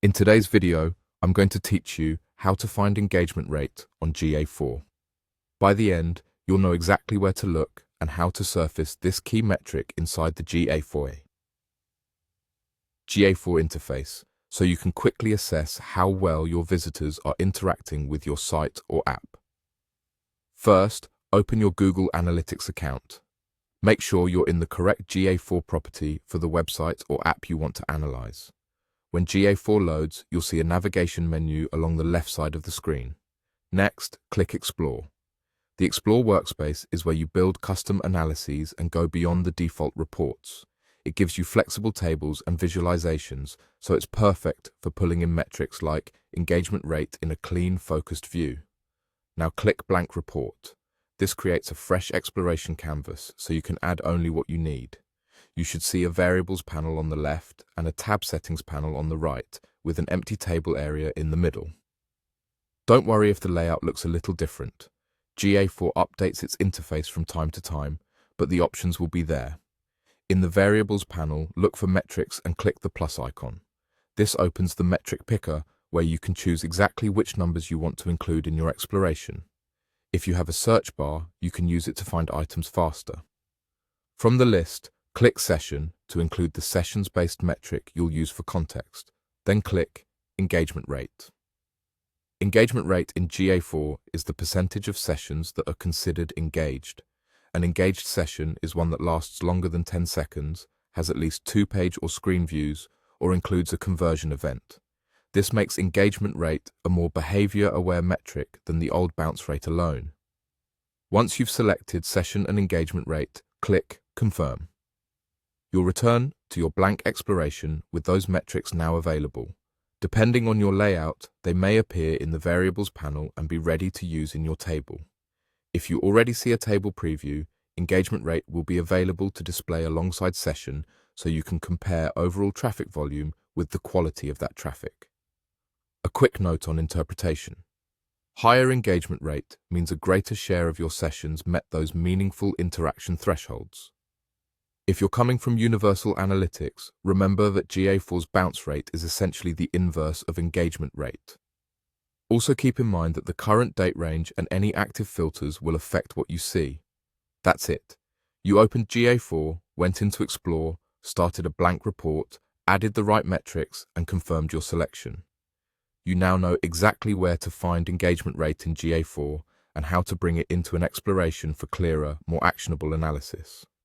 In today's video, I'm going to teach you how to find engagement rate on GA4. By the end, you'll know exactly where to look and how to surface this key metric inside the GA4 interface, so you can quickly assess how well your visitors are interacting with your site or app. First, open your Google Analytics account. Make sure you're in the correct GA4 property for the website or app you want to analyze. When GA4 loads, you'll see a navigation menu along the left side of the screen. Next, click Explore. The Explore workspace is where you build custom analyses and go beyond the default reports. It gives you flexible tables and visualizations, so it's perfect for pulling in metrics like engagement rate in a clean, focused view. Now click Blank Report. This creates a fresh exploration canvas, so you can add only what you need. You should see a Variables panel on the left and a Tab Settings panel on the right, with an empty table area in the middle. Don't worry if the layout looks a little different. GA4 updates its interface from time to time, but the options will be there. In the Variables panel, look for Metrics and click the plus icon. This opens the Metric Picker, where you can choose exactly which numbers you want to include in your exploration. If you have a search bar, you can use it to find items faster. From the list, click Session to include the sessions-based metric you'll use for context. Then click Engagement Rate. Engagement rate in GA4 is the percentage of sessions that are considered engaged. An engaged session is one that lasts longer than 10 seconds, has at least 2 page or screen views, or includes a conversion event. This makes engagement rate a more behavior-aware metric than the old bounce rate alone. Once you've selected session and engagement rate, click Confirm. You'll return to your blank exploration with those metrics now available. Depending on your layout, they may appear in the Variables panel and be ready to use in your table. If you already see a table preview, engagement rate will be available to display alongside session, so you can compare overall traffic volume with the quality of that traffic. A quick note on interpretation. Higher engagement rate means a greater share of your sessions met those meaningful interaction thresholds. If you're coming from Universal Analytics, remember that GA4's bounce rate is essentially the inverse of engagement rate. Also keep in mind that the current date range and any active filters will affect what you see. That's it. You opened GA4, went into Explore, started a blank report, added the right metrics, and confirmed your selection. You now know exactly where to find engagement rate in GA4 and how to bring it into an exploration for clearer, more actionable analysis.